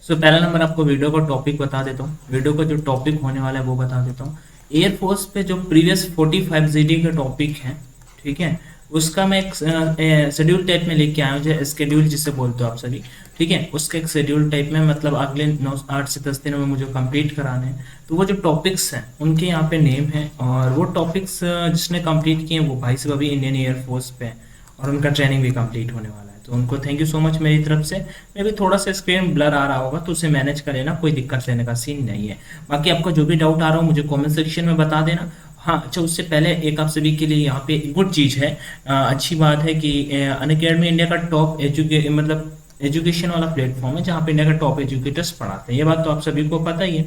सो पहला नंबर आपको वीडियो का टॉपिक बता देता हूँ। वीडियो का जो टॉपिक होने वाला है वो बता देता हूँ। एयरफोर्स पे जो प्रीवियस 45 जीडी का टॉपिक है, ठीक है, उसका मैं एक शेड्यूल टाइप में लेके आया हूँ, जो स्केड्यूल जिसे बोलते हो आप सभी, ठीक है। उसके एक शेड्यूल टाइप में मतलब अगले 8 से 10 दिनों में मुझे कंप्लीट कराने हैं। तो वो जो टॉपिक्स हैं उनके यहाँ पे नेम है, और वो टॉपिक्स जिसने कंप्लीट किए हैं वो भाई साहब अभी इंडियन एयरफोर्स पे हैं, और उनका ट्रेनिंग भी कंप्लीट होने वाला है। तो उनको थैंक यू सो मच मेरी तरफ से। मे भी थोड़ा सा स्क्रीन ब्लर आ रहा होगा तो उसे मैनेज कर लेना, कोई दिक्कत लेने का सीन नहीं है। बाकी आपको जो भी डाउट आ रहा हो मुझे कमेंट सेक्शन में बता देना। हाँ अच्छा, उससे पहले एक आप सभी के लिए यहाँ पे गुड चीज़ है, अच्छी बात है कि अनअकैडमी इंडिया का टॉप मतलब एजुकेशन वाला प्लेटफॉर्म है, जहाँ पे इंडिया का टॉप एजुकेटर्स पढ़ाते हैं। ये बात तो आप सभी को पता ही है।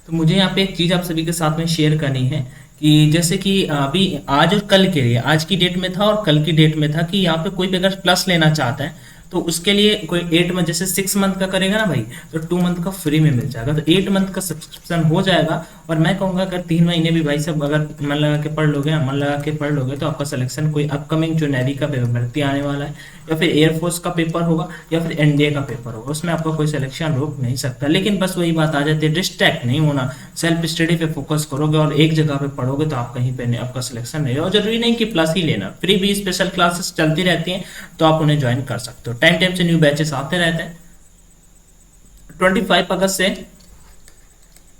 तो मुझे यहाँ पे एक चीज़ आप सभी के साथ में शेयर करनी है कि जैसे कि अभी आज और कल के लिए, आज की डेट में था और कल की डेट में था कि यहाँ पे कोई भी अगर प्लस लेना चाहता है तो उसके लिए कोई 8 मंथ, जैसे 6 मंथ का करेगा ना भाई, तो 2 मंथ का फ्री में मिल जाएगा। तो 8 मंथ का सब्सक्रिप्शन हो जाएगा। और मैं कहूँगा अगर 3 महीने भी भाई साहब अगर मन लगा के पढ़ लोगे, मन लगा के पढ़ लोगे, तो आपका सिलेक्शन कोई अपकमिंग जो नेवी का पेपर भर्ती आने वाला है, या फिर एयरफोर्स का पेपर होगा, या फिर एनडीए का पेपर होगा, उसमें आपका कोई सिलेक्शन रोक नहीं सकता। लेकिन बस वही बात आ जाती है, डिस्ट्रैक्ट नहीं होना, सेल्फ स्टडी पे फोकस करोगे और एक जगह पे पढ़ोगे तो आप कहीं पे नहीं, आपका सिलेक्शन नहीं होगा। जरूरी नहीं कि प्लस ही लेना, फ्री भी स्पेशल क्लासेस चलती रहती हैं, तो आप उन्हें ज्वाइन कर सकते हो। टाइम टाइम से न्यू बैचेस आते रहते हैं। 25 अगस्त से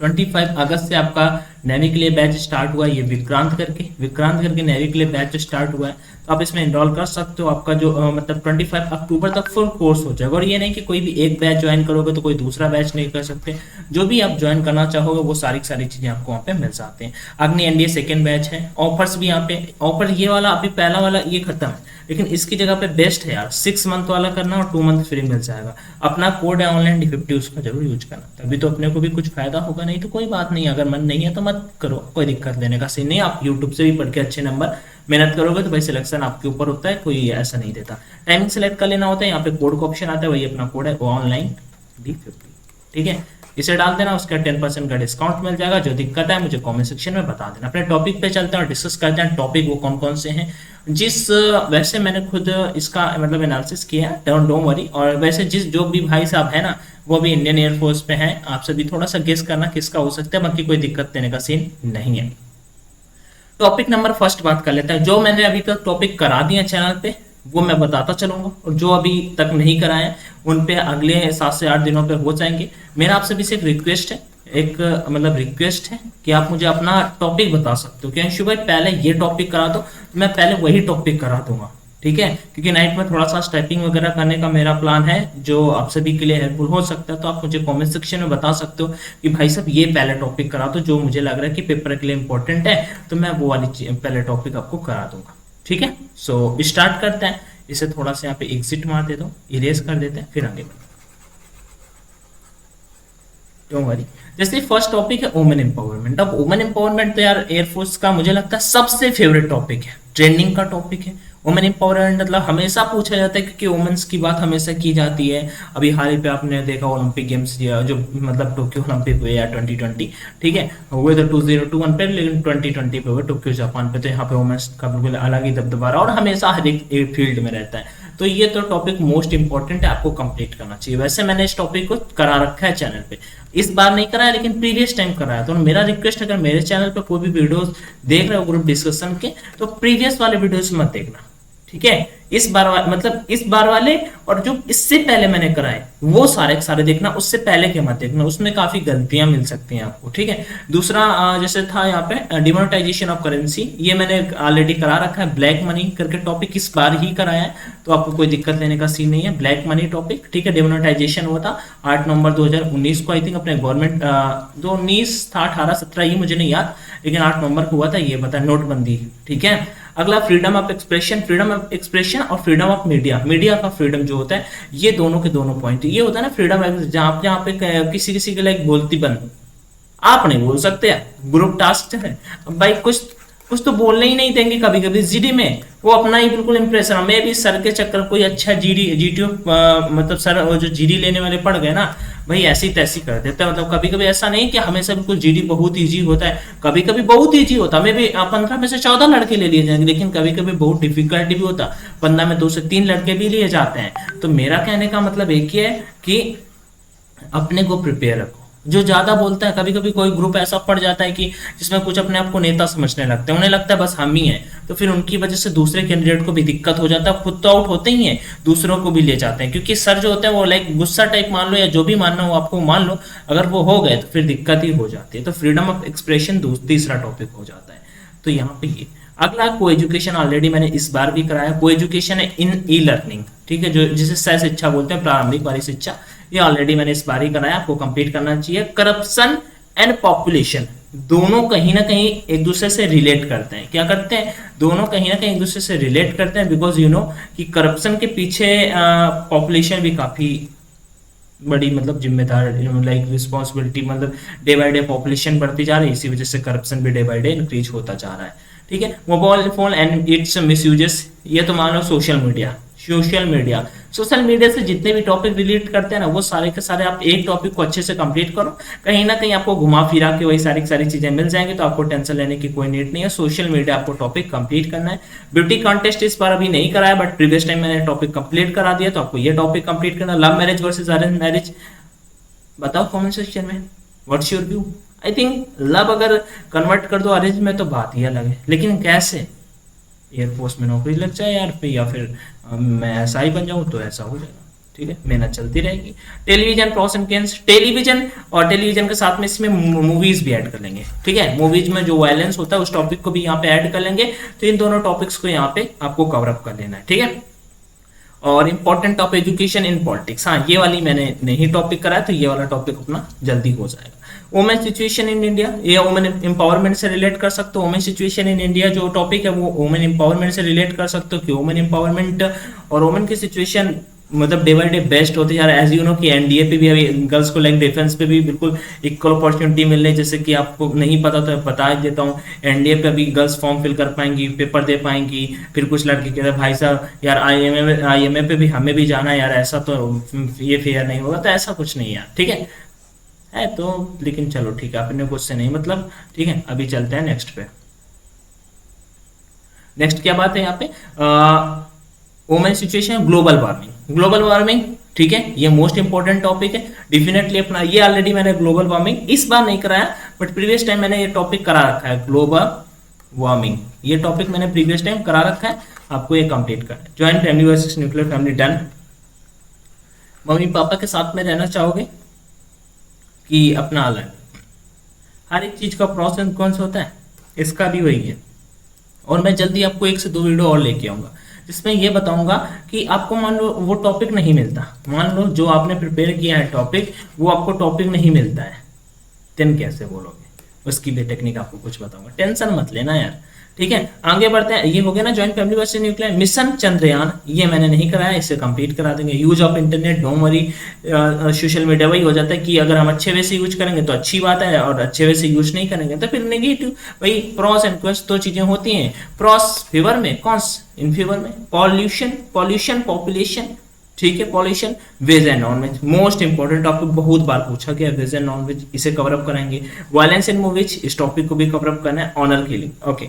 25 अगस्त से आपका नेवी के लिए बैच स्टार्ट हुआ है, ये विक्रांत करके नेवी के लिए बैच स्टार्ट हुआ है। तो आप इसमें इनरोल कर सकते हो। आपका जो मतलब 25 अक्टूबर तक फुल कोर्स हो जाएगा। और ये नहीं कि कोई भी एक बैच ज्वाइन करोगे तो कोई दूसरा बैच नहीं कर सकते। जो भी आप ज्वाइन करना चाहोगे वो सारी चीजें आपको वहाँ पे मिल जाते हैं। अग्नि एनडीए सेकेंड बैच है। ऑफर्स भी यहाँ पे ऑफर, ये वाला अभी पहला वाला ये खत्म है, लेकिन इसकी जगह पे बेस्ट है यार, 6 मंथ वाला करना और 2 मंथ फ्री मिल जाएगा। अपना कोड है ऑनलाइन D50, उसका जरूर यूज करना, तभी तो अपने को भी कुछ फायदा होगा। नहीं तो कोई बात नहीं, अगर मन नहीं है तो मत करो, कोई दिक्कत लेने का सीन नहीं। आप यूट्यूब से भी पढ़ के अच्छे नंबर मेहनत करोगे तो भाई सिलेक्शन आपके ऊपर होता है, कोई ऐसा नहीं देता। टाइमिंग सेलेक्ट कर लेना होता है, यहाँ पे कोड का ऑप्शन आता है, वही अपना कोड है ऑनलाइन D50, ठीक है। इसे डाल देना, उसका 10% का डिस्काउंट मिल जाएगा। जो दिक्कत है मुझे कमेंट सेक्शन में बता देना। अपने टॉपिक पे चलते हैं और डिस्कस करते हैं टॉपिक वो कौन कौन से हैं। वैसे मैंने खुद इसका मतलब एनालिसिस किया है, डोंट वरी। और वैसे जो भी भाई साहब है ना, वो भी इंडियन एयरफोर्स पे हैं। आप सभी थोड़ा सा गेस करना किसका हो सकता है, बाकी कोई दिक्कत देने का सीन नहीं है। टॉपिक नंबर फर्स्ट बात कर लेते हैं। जो मैंने अभी तक टॉपिक करा दिया चैनल पे वो मैं बताता चलूंगा, और जो अभी तक नहीं कराए उन पे अगले 7 से 8 दिनों पे हो जाएंगे। मेरा आपसे भी सिर्फ रिक्वेस्ट है, एक मतलब रिक्वेस्ट है कि आप मुझे अपना टॉपिक बता सकते हो कि अंशु भाई पहले ये टॉपिक करा दो, मैं पहले वही टॉपिक करा दूंगा, ठीक है। क्योंकि नाइट में थोड़ा सा टाइपिंग वगैरह करने का मेरा प्लान है, जो आप सभी के लिए हेल्पफुल हो सकता है। तो आप मुझे कमेंट सेक्शन में बता सकते हो कि भाई साहब ये पहले टॉपिक करा दो, जो मुझे लग रहा है कि पेपर के लिए इंपॉर्टेंट है, तो मैं वो वाली पहले टॉपिक आपको करा दूंगा, ठीक है। सो स्टार्ट करते हैं। इसे थोड़ा सा यहाँ पे एग्जिट मार देता हूँ, इरेज कर देते हैं, फिर आगे बढ़ते हैं। Don't worry. जैसे फर्स्ट टॉपिक है वुमेन एम्पावरमेंट। अब वुमेन एम्पावरमेंट तो यार एयरफोर्स का मुझे लगता है सबसे फेवरेट टॉपिक है, ट्रेंडिंग का टॉपिक है। वुमेन एम्पावरमेंट मतलब हमेशा पूछा जाता है, क्योंकि वुमेन्स की बात हमेशा की जाती है। अभी हाल ही पे आपने देखा ओलंपिक गेम्स जो मतलब टोक्यो ओलंपिक हुए या 2020, ठीक है, हुए तो 2021 पे, लेकिन 2020 पे हुए टोक्यो जापान पे। तो यहाँ पे वुमेन्स का बिल्कुल अलग ही दबदबा रहा और हमेशा हर एक फील्ड में रहता है। तो ये तो टॉपिक मोस्ट इंपॉर्टेंट है, आपको कंप्लीट करना चाहिए। वैसे मैंने इस टॉपिक को करा रखा है चैनल पे, इस बार नहीं कराया लेकिन प्रीवियस टाइम कराया। तो मेरा रिक्वेस्ट है, अगर मेरे चैनल पे कोई भी वीडियोस देख रहे हो ग्रुप डिस्कशन के, तो प्रीवियस वाले वीडियोस मत देखना, ठीक है। इस बार वाले और जो इससे पहले मैंने कराए वो सारे देखना, उससे पहले के मत देखना, उसमें काफी गलतियां मिल सकती हैं आपको, ठीक है। दूसरा जैसे था यहाँ पे डिमोनेटाइजेशन ऑफ करेंसी, ये मैंने ऑलरेडी करा रखा है। ब्लैक मनी करके टॉपिक इस बार ही कराया है, तो आपको कोई दिक्कत लेने का सीन नहीं है। ब्लैक मनी टॉपिक, ठीक है। डिमोनेटाइजेशन हुआ था 8 नवंबर 2019 को, आई थिंक अपने गवर्नमेंट 2019 था, 18 17 ये मुझे नहीं याद, लेकिन 8 नवंबर को हुआ था। ये बता नोटबंदी, ठीक है। अगला फ्रीडम ऑफ एक्सप्रेशन और फ्रीडम ऑफ मीडिया का फ्रीडम जो होता है, ये दोनों के दोनों पॉइंट। ये होता है ना फ्रीडम, जहां पे किसी के लाइक बोलती बंद, आप नहीं बोल सकते, ग्रुप टास्क है भाई, कुछ तो बोलने ही नहीं देंगे। कभी कभी जीडी में वो अपना ही बिल्कुल इंप्रेशन, मैं भी सर के चक्कर कोई अच्छा जीटीओ मतलब सर वो जो जीडी लेने वाले पड़ गए ना भाई, ऐसी तैसी कर देते हैं। मतलब कभी कभी ऐसा नहीं कि हमेशा बिल्कुल जीडी बहुत इजी होता है, कभी कभी बहुत इजी होता है। मैं भी 15 में से 14 लड़के ले लिए जाएंगे, लेकिन कभी कभी बहुत डिफिकल्टी भी होता है, 15 में 2 से 3 लड़के भी लिए जाते हैं। तो मेरा कहने का मतलब एक ही है कि अपने को प्रिपेयर रखो। जो ज्यादा बोलता है, कभी कभी कोई ग्रुप ऐसा पड़ जाता है कि जिसमें कुछ अपने आप को नेता समझने लगते हैं, उन्हें लगता है बस हम ही हैं, तो फिर उनकी वजह से दूसरे कैंडिडेट को भी दिक्कत हो जाता है, खुद तो आउट होते ही हैं, दूसरों को भी ले जाते हैं, क्योंकि सर जो होते हैं वो लाइक गुस्सा टाइप मान लो या जो भी मानना हो आपको मान लो, अगर वो हो गए तो फिर दिक्कत ही हो जाती है। तो फ्रीडम ऑफ एक्सप्रेशन तीसरा टॉपिक हो जाता है। तो यहाँ पे ये अगला को एजुकेशन ऑलरेडी मैंने इस बार भी कराया। को एजुकेशन है इन ई लर्निंग, ठीक है, जो जिसे सह शिक्षा बोलते हैं, प्रारंभिक वाली शिक्षा, ये ऑलरेडी मैंने इस बार ही कराया, आपको कंप्लीट करना चाहिए। करप्शन एंड पॉपुलेशन दोनों कहीं ना कहीं एक दूसरे से रिलेट करते हैं। क्या करते हैं? दोनों कहीं ना कहीं एक दूसरे से रिलेट करते हैं, बिकॉज यू नो कि करप्शन के पीछे पॉपुलेशन भी काफी बड़ी मतलब जिम्मेदार, लाइक रिस्पॉन्सिबिलिटी, मतलब डे बाय डे पॉपुलेशन बढ़ती जा रही है, इसी वजह से करप्शन भी डे बाय डे इंक्रीज होता जा रहा है। ठीक है, मोबाइल फोन एंड इट्स मिसयूजेस, ये तो मान लो सोशल मीडिया। सोशल मीडिया से जितने भी टॉपिक रिलेट करते हैं ना, वो सारे के सारे आप एक टॉपिक को अच्छे से कंप्लीट करो, कहीं ना कहीं आपको घुमा फिरा के वही सारी सारी चीजें मिल जाएंगी, तो आपको टेंशन लेने की कोई नीड नहीं है। सोशल मीडिया आपको टॉपिक कंप्लीट करना है। ब्यूटी कॉन्टेस्ट इस बार अभी नहीं कराया, बट प्रीवियस टाइम मैंने टॉपिक कंप्लीट करा दिया, तो आपको ये टॉपिक कंप्लीट करना। Love marriage versus arrange marriage, बताओ कमेंट सेक्शन में what's your view. I think love अगर कन्वर्ट कर दो अरेंज में तो बात ही अलग है, लेकिन कैसे? एयरफोर्स में नौकरी लग जाए यार, या फिर मैं ऐसा ही बन जाऊं तो ऐसा हो जाएगा। ठीक है, मेहनत चलती रहेगी। Television pros and cons, television और टेलीविजन के साथ में इसमें मूवीज भी ऐड कर लेंगे। ठीक है, मूवीज में जो वायलेंस होता है उस टॉपिक को भी यहाँ पे ऐड कर लेंगे। तो इन दोनों टॉपिक्स को यहाँ पे आपको कवर अप कर लेना है। ठीक है, और important of education in politics, हाँ ये वाली मैंने नहीं टॉपिक कराया, तो ये वाला टॉपिक अपना जल्दी हो जाएगा। वुमेन सिचुएशन इन इंडिया, ये वुमेन एम्पावरमेंट से रिलेट कर सकते हो। वुमेन सिचुएशन इन इंडिया जो टॉपिक है वो वुमेन एम्पावरमेंट से रिलेट कर सकते हो, कि वुमेन एम्पावरमेंट और वुमेन की सिचुएशन मतलब डे बाय डे बेस्ट होती जा रहा है। एज यू नो कि एनडीए पे भी अभी गर्ल्स को लाइक डिफेंस पे भी बिल्कुल इक्वल अपॉर्चुनिटी मिल रही है। जैसे कि आपको नहीं पता तो बता देता हूँ, एनडीए पे अभी गर्ल्स फॉर्म फिल कर पाएंगी, पेपर दे पाएंगी। फिर कुछ लड़के कहते हैं भाई साहब यार आईएमए पे भी हमें भी जाना है यार, ऐसा तो ये फेयर नहीं होगा। तो ऐसा कुछ नहीं यार, ठीक है तो लेकिन चलो ठीक है, अपने कुछ से नहीं मतलब। ठीक है, अभी चलते हैं नेक्स्ट पे। नेक्स्ट क्या बात है यहाँ पे? Women situation, global warming. ठीक है, ये मोस्ट इंपॉर्टेंट टॉपिक है डेफिनेटली अपना। ये ऑलरेडी मैंने ग्लोबल वार्मिंग इस बार नहीं कराया, बट प्रीवियस टाइम मैंने ये टॉपिक करा रखा है। ग्लोबल वार्मिंग ये टॉपिक मैंने प्रीवियस टाइम करा रखा है, आपको ये कंप्लीट करना है। Joint family versus nuclear family, done. Mummy papa के साथ में रहना चाहोगे कि अपना अलग? हर एक चीज का प्रोस एंड कॉन्स होता है, इसका भी वही है। और मैं जल्दी आपको 1 से 2 वीडियो और लेके आऊंगा जिसमें ये बताऊंगा कि आपको मान लो वो टॉपिक नहीं मिलता, मान लो जो आपने प्रिपेयर किया है टॉपिक, वो आपको टॉपिक नहीं मिलता है, देन कैसे बोलोगे? उसकी भी टेक्निक आपको कुछ बताऊंगा, टेंशन मत लेना यार। ठीक है, आगे बढ़ते हैं। ये हो गया ना joint family versus nuclear. Mission Chandrayaan ये मैंने नहीं कराया, इसे कंप्लीट करा देंगे। Use of internet, don't worry. Social media वही हो जाता है कि अगर हम अच्छे वे से यूज करेंगे तो अच्छी बात है, और अच्छे वे से यूज नहीं करेंगे तो फिर नेगेटिव। वही प्रॉस एंड कॉन्स दो चीजें होती हैं, प्रॉस फेवर में, कॉन्स इन फेवर में। पॉल्यूशन, पॉपुलेशन, ठीक है, pollution. Veg and non veg, most important topic, बहुत बार पूछा गया वेज एंड नॉन वेज, इसे कवर अप करेंगे। वायलेंस इन मूवीज, इस टॉपिक को भी कवर अप करना है। Honour killing, okay.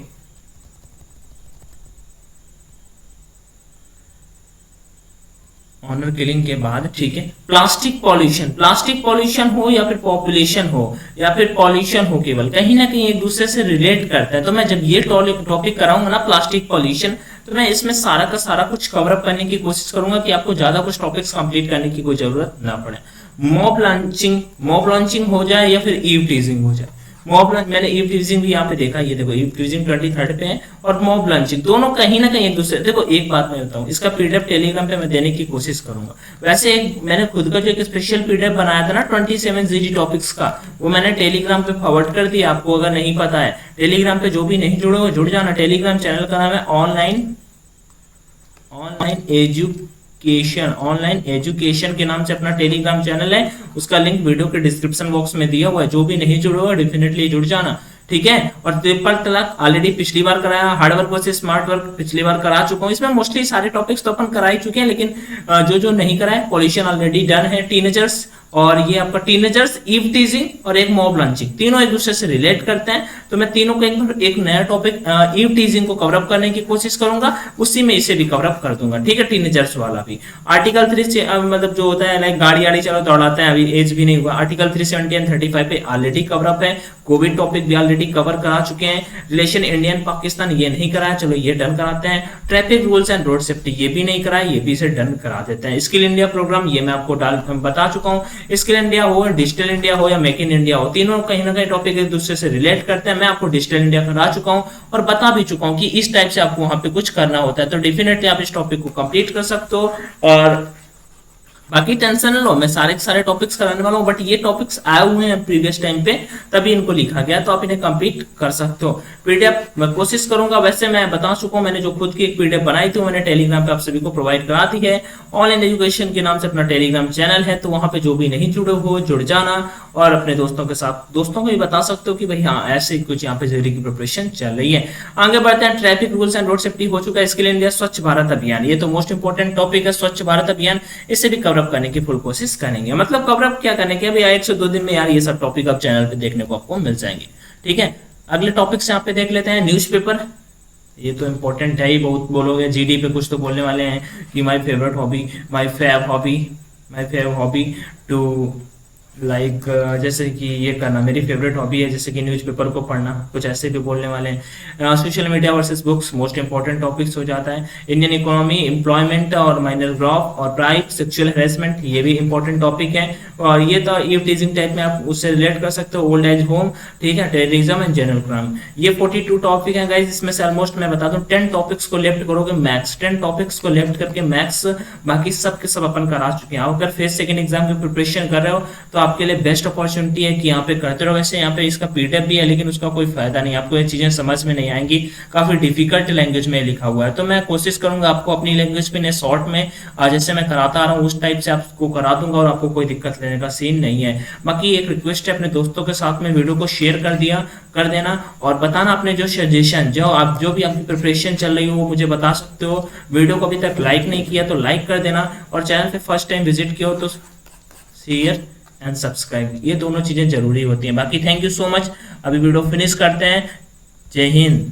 Honour killing के बाद ठीक है, प्लास्टिक पॉल्यूशन हो या फिर पॉपुलेशन हो या फिर पॉल्यूशन हो, केवल कहीं ना कहीं एक दूसरे से रिलेट करता है। तो मैं जब ये टॉपिक कराऊंगा ना प्लास्टिक पॉल्यूशन, तो मैं इसमें सारा का सारा कुछ कवर अप करने की कोशिश करूंगा कि आपको ज्यादा कुछ टॉपिक्स कंप्लीट करने की कोई जरूरत ना पड़े। मॉब लॉन्चिंग हो जाए या फिर ईव टीजिंग हो जाए। मैंने ईव टीजिंग भी यहाँ पे देखा, ये देखो ईव टीजिंग 23rd पे है, और मॉब लॉन्चिंग दोनों कहीं ना कहीं एक दूसरे। देखो एक बात मैं बताऊँ, इसका पीडीएफ टेलीग्राम पे मैं देने की कोशिश करूंगा। वैसे मैंने खुद का जो एक स्पेशल पीडीएफ बनाया था ना 27 जीडी टॉपिक्स का, वो मैंने टेलीग्राम पे फॉरवर्ड कर दिया। आपको अगर नहीं पता है, टेलीग्राम पे जो भी नहीं जुड़े हो जुड़ जाना। टेलीग्राम चैनल का नाम है ऑनलाइन एजुकेशन के नाम से अपना टेलीग्राम चैनल है, उसका लिंक वीडियो के डिस्क्रिप्शन बॉक्स में दिया हुआ है। जो भी नहीं जुड़े हुआ डेफिनेटली जुड़ जाना, ठीक है। और ट्रिपल तलाक ऑलरेडी पिछली बार कराया। Hard work versus smart work पिछली बार करा चुका हूँ। इसमें मोस्टली सारे टॉपिक्स तो अपन करा ही चुके हैं, लेकिन जो नहीं कराए, पॉल्यूशन ऑलरेडी डन है। टीनेजर्स और ये आपका टीनेजर्स, ईव टीजिंग और एक मॉब लंचिंग, तीनों एक दूसरे से रिलेट करते हैं। तो मैं तीनों को एक नया टॉपिक ईव टीजिंग को कवर अप करने की कोशिश करूंगा, उसी में इसे भी कवर अप कर दूंगा, ठीक है। टीनेजर्स वाला भी आर्टिकल 3 से मतलब जो होता है लाइक गाड़ी आड़ी चलो दौड़ाते हैं, अभी एज भी नहीं हुआ, आर्टिकल 370 एंड 35 पे ऑलरेडी कवर अप है। कोविड टॉपिक भी ऑलरेडी कवर करा चुके हैं। रिलेशन इंडियन पाकिस्तान ये नहीं कराया, चलो ये डन कराते हैं। Traffic rules and road safety ये भी नहीं कराया, ये भी इसे डन करा देते हैं। स्किल इंडिया प्रोग्राम ये मैं आपको बता चुका हूँ। स्किल इंडिया हो, डिजिटल इंडिया हो या मेक इन इंडिया हो, तीनों कहीं ना कहीं टॉपिक एक दूसरे से रिलेट करते हैं। मैं आपको डिजिटल इंडिया करा चुका हूँ और बता भी चुका हूँ कि इस टाइप से आपको वहां पे कुछ करना होता है, तो डेफिनेटली आप इस टॉपिक को कंप्लीट कर सकते हो। और बाकी टेंशन न लो, मैं सारे के सारे टॉपिक्स कराने वाला हूँ, बट ये टॉपिक्स आए हुए हैं प्रीवियस टाइम पे, तभी इनको लिखा गया, तो आप इन्हें कंप्लीट कर सकते हो। पीडीएफ मैं कोशिश करूंगा, वैसे मैं बता चुका हूँ, मैंने जो खुद की एक पीडीएफ बनाई थी मैंने टेलीग्राम पे आप सभी को प्रोवाइड करा दी है। ऑनलाइन एजुकेशन के नाम से अपना टेलीग्राम चैनल है, तो वहां पे जो भी नहीं जुड़े हो जुड़ जाना और अपने दोस्तों के साथ, दोस्तों को भी बता सकते हो कि भाई हाँ ऐसे कुछ यहाँ पे जेरी की प्रिपरेशन चल रही है। आगे बढ़ते हैं। Traffic rules and road safety हो चुका है। स्किल इंडिया, स्वच्छ भारत अभियान, ये तो मोस्ट इंपोर्टेंट टॉपिक है, स्वच्छ भारत अभियान, इसे भी कवर अप करने की फुल कोशिश करेंगे। मतलब कवर अप क्या करने के, अभी 1 से 2 दिन में यार ये सब टॉपिक आप चैनल पे देखने को आपको मिल जाएंगे, ठीक है। अगले टॉपिक से यहाँ पे देख लेते हैं न्यूज़पेपर। ये तो इंपॉर्टेंट है ही, बहुत बोलोगे जीडी पे कुछ तो बोलने वाले हैं कि my favourite hobby, my fav hobby to like जैसे कि ये करना मेरी फेवरेट हॉबी है, जैसे कि न्यूज़पेपर को पढ़ना, कुछ ऐसे भी बोलने वाले हैं। Social media versus books most important topics हो जाता है। इंडियन इकोनॉमी, एम्प्लॉयमेंट और माइनर ग्रोथ और प्राइड, सेक्सुअल हेरेसमेंट, ये भी इंपॉर्टेंट टॉपिक है। और ये तो ईव टीजिंग टाइप में आप उससे रिलेट कर सकते हो। ओल्ड एज होम, ठीक है, टेररिज्म एंड जनरल क्राइम, ये 42 टॉपिक है गाइस। इसमें से ऑलमोस्ट मैं बता दूं 10 टॉपिक्स को लेफ्ट करोगे मैक्स, 10 टॉपिक्स को लेफ्ट करके मैक्स, बाकी सब के सब अपन करा चुके हैं। अगर फिर सेकंड एग्जाम की प्रिपरेशन कर रहे हो तो आपके लिए बेस्ट अपॉर्चुनिटी है कि यहाँ पे करते रहो। वैसे यहाँ पे इसका पीडीएफ भी है, लेकिन उसका कोई फायदा नहीं, आपको ये चीजें समझ में नहीं आएंगी, काफी डिफिकल्ट लैंग्वेज में लिखा हुआ है। तो मैं कोशिश करूंगा आपको अपनी लैंग्वेज में शॉर्ट में जैसे मैं कराता आ रहा हूँ उस टाइप से आपको करा दूंगा, और आपको कोई दिक्कत लेने का सीन नहीं है। बाकी एक रिक्वेस्ट है, अपने दोस्तों के साथ में वीडियो को शेयर कर देना और बताना अपने जो सजेशन, जो भी आपकी प्रिपरेशन चल रही हो वो मुझे बता सकते हो। वीडियो को अभी तक लाइक नहीं किया तो लाइक कर देना, और चैनल पे फर्स्ट टाइम विजिट किया हो तो शेयर एंड सब्सक्राइब, ये दोनों चीजें जरूरी होती हैं। बाकी थैंक यू सो मच, अभी वीडियो फिनिश करते हैं। जय हिंद।